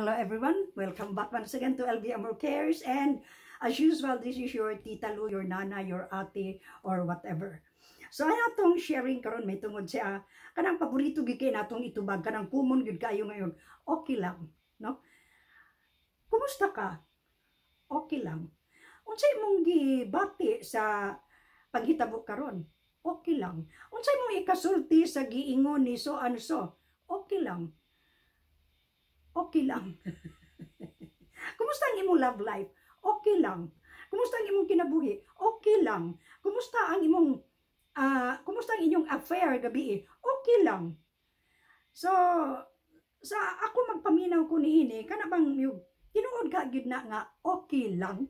Hello everyone, welcome back once again to LB Amor Cares, and as usual, this is your tita Lu, your nana, your ate, or whatever. So ay atong sharing karon may tungod siya kanang paborito gid kay natong itubag kanang common gid kayo ngayon. Okay lang, no? Kumusta ka? Okay lang. Unsay imong gibati sa paghitabo karon? Okay lang. Unsay imong ikasulti sa giingon ni so and so? Okay lang. Okay lang. Kumusta ang imong love life? Okay lang. Kumusta ang imong kinabuhi? Okay lang. Kumusta ang inyong affair gabi? Okay lang. So, sa ako magpaminaw ko niini, kana bang yung tinuod ka gid na nga okay lang?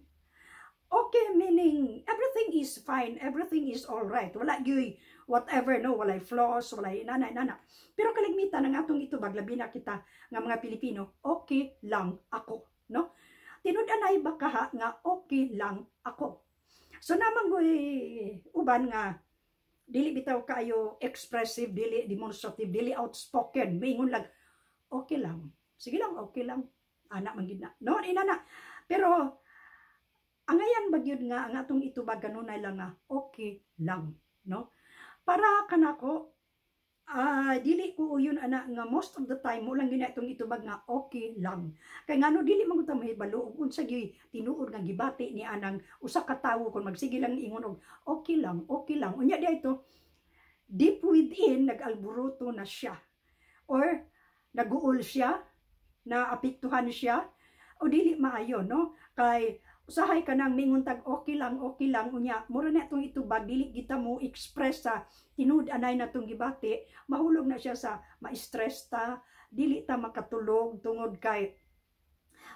Okay meaning everything is fine, everything is all right. Wala gyud whatever, no, walay flaws, walay nana. Pero kaligmitan ang atong itubag labi na kita nga mga Pilipino, okay lang ako, no? Tinud-anay ba kaha nga okay lang ako. So namang uban nga dili bitaw kayo expressive, dili demonstrative, dili outspoken, maingon lang okay lang. Sige lang, okay lang. Anak man gid na. No, inana. Pero angayan bagyod nga ang atong itubag kanunay lang nga okay lang, no? Para kanako dili ko uyon ana nga most of the time mo lang gina itong itubag nga okay lang. Kay ngano dili man gud ta mahibalo ug unsa gyud tinuod nga gibati ni anang usa ka tawo kun magsige lang ingon og okay lang, okay lang. Unya di ito deep within nag-alburuto na siya or naguol siya, naapektuhan siya o dili maayo, no? Kay usahay ka nang mingon tag okay lang unya mura na itong itubag dili kita mo express sa tinud-anay na itong gibati, mahulog na siya sa ma-stress ta, dili ta makatulog tungod kay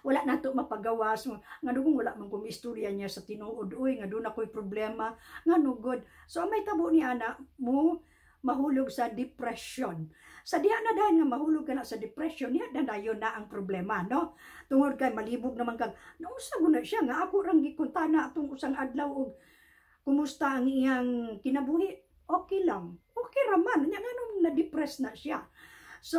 wala na to mapagawas nga dugong wala man kung istorya niya sa tinuod, uy nga doon ako'y problema nga no good. So may tabo ni ana mo mahulog sa depression. Sa diha na dahil nga mahulog ka na sa depression, niya na dayon na ang problema, no? Tungod kay malibog naman kag, nausa mo na siya nga ako rang gikuntana atong usang adlaw og kumusta ang iyang kinabuhi? Okay lang. Okay raman. Nya nganong na-depress na siya. So,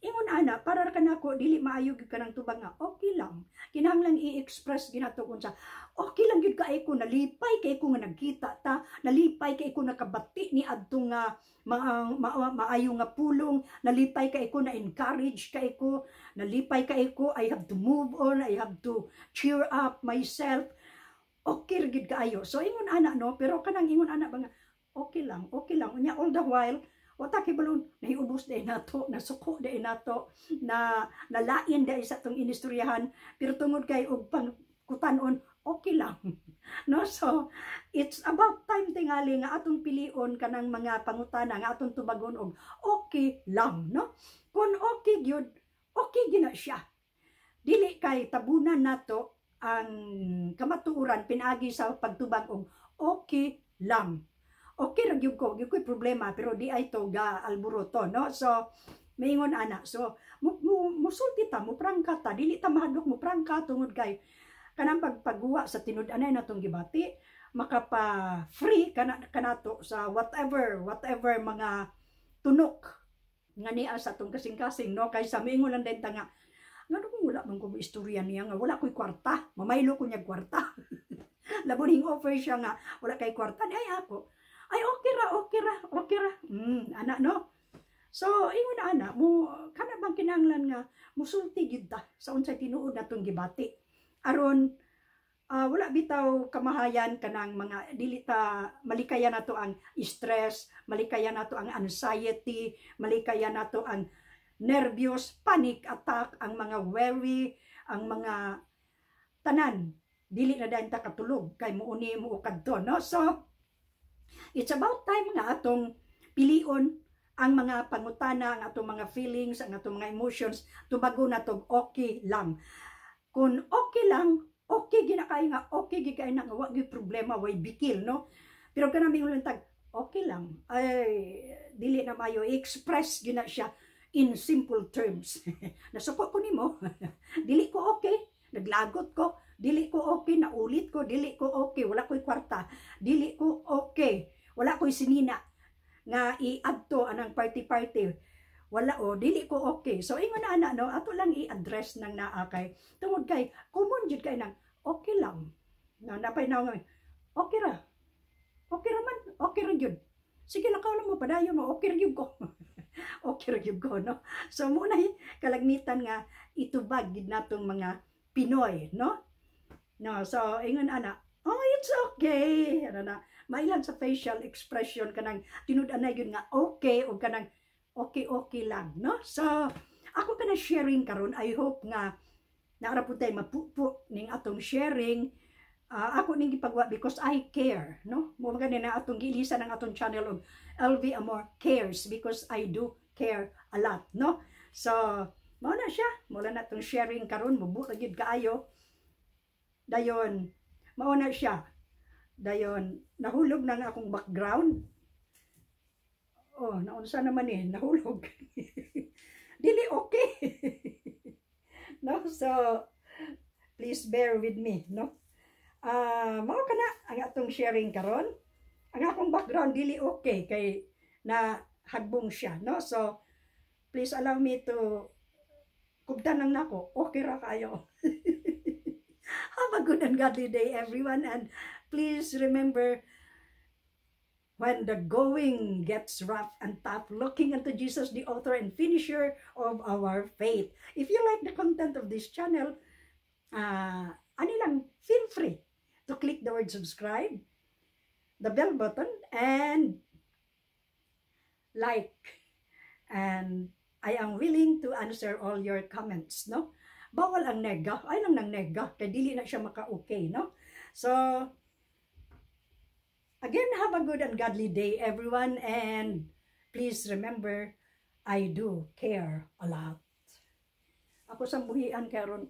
ingon ana para kanako dili maayo gyud kanang tubag nga okay lang. Kinahanglan i-express ginato kun sa okay lang gyud kay ko, nalipay kay ko nga nagkita ta, nalipay kay ko nakabati ni adto nga maayo nga pulong, nalipay kay ko na encourage kay ko, nalipay kay ko I have to move on, I have to cheer up myself. Okay gyud kaayo. So ingon ana no, pero kanang ingon ana ba nga okay lang. Unya all the while wata kay balon nahiubos day nato, nasuko day nato, na nalain day sa tong inistoryahan, pero tungod kay og pangkutanon okay lang. No, so it's about time tingali nga atong pilion kanang mga pangutana nga atong tubagon og okay lang, no? Kun okay gyud, okay gina siya. Dili kay tabunan nato ang kamatuoran pinagi sa pagtubag og okay lang. Okay ra gyud ko problema pero di ay to ga alburuto, no? So maingon ana, so musulti ta, mo prangka ta, dili ta mahadlok mo prangka tungod kay kanang pagpagawa sa tinud-anay natong gibati makapa free kanato sa whatever mga tunok nga niya sa atong kasing-kasing, no? Kay sa maingon lang din ta nga kung wala man ko istorya niya nga wala ko'y kwarta, mamaylo ko niya kwarta. Labon hing offer siya nga wala kay kwarta, ay ako ay okay ra. Ana no. So ingon ana mo kana bang kinahanglan nga musulti gyud ta sa unsay tinuod natong gibati aron wala bitaw kamahayan kanang mga dili ta malikayan nato ang stress, malikayan nato ang anxiety, malikayan nato ang nervyos, panic attack, ang mga worry, ang mga tanan dili na dayon ta katulog kay muuni mo kadto, no? So it's about time nga atong pilion ang mga pangutana, ang atong mga feelings, ang atong mga emotions, tubago na to okay lang. Kung okay lang, okay gina kayo nga, okay gina nga, wag yung problema, way bikil, no? Pero kanang mingon tag, okay lang, ay, dili na mayo, express gina siya in simple terms. Nasuko ko nimo, dili ko okay, naglagot ko, dili ko okay, naulit ko, dili ko okay, wala ko'y kwarta, dili ko okay, wala ko'y sinina nga i-adto anang party, wala o dili ko okay. So ingon na ana no, ato lang i-address nang naa kay tungod kay common jud kay nang okay lang. No, napay na okay ra. Okay ra man, okay ra gyud. Sige lang lang mo padayon mo, okay ra gyud ko. Okay ra gyud ko no. So muna kalagmitan nga itubag gid natong mga Pinoy, no? No, so ingon ana, oh it's okay. Ano na, mailan sa facial expression kanang tinud-anay gyud nga okay o kanang okay lang, no? So ako kana sharing karon, I hope nga naara pud tay mapupo ning atong sharing. Ako ning gipagwa because I care, no? Mo magani na atong gilisan ang atong channel of LV Amor Cares because I do care a lot, no? So mao na siya, mula na atong sharing karon, mubuo gid kaayo. Dayon mao na siya. Dayon nahulog na nga akong background. Oh, naunsa naman nahulog. Dili okay. No, so please bear with me, no? Mao kana ang atong sharing karon. Ang akong background dili okay kay na hagbong siya, no? So please allow me to kubtan lang nako. Okay ra kayo. Have a good and godly day everyone, and please remember, when the going gets rough and tough, looking unto Jesus, the author and finisher of our faith. If you like the content of this channel, feel free to click the word subscribe, the bell button, and like. And I am willing to answer all your comments, no? Bawal ang nega. Ay lang nang nega. Kaya dili na siya maka-okay, no? So, again, have a good and godly day, everyone. And please remember, I do care a lot. Ako sa buhian karon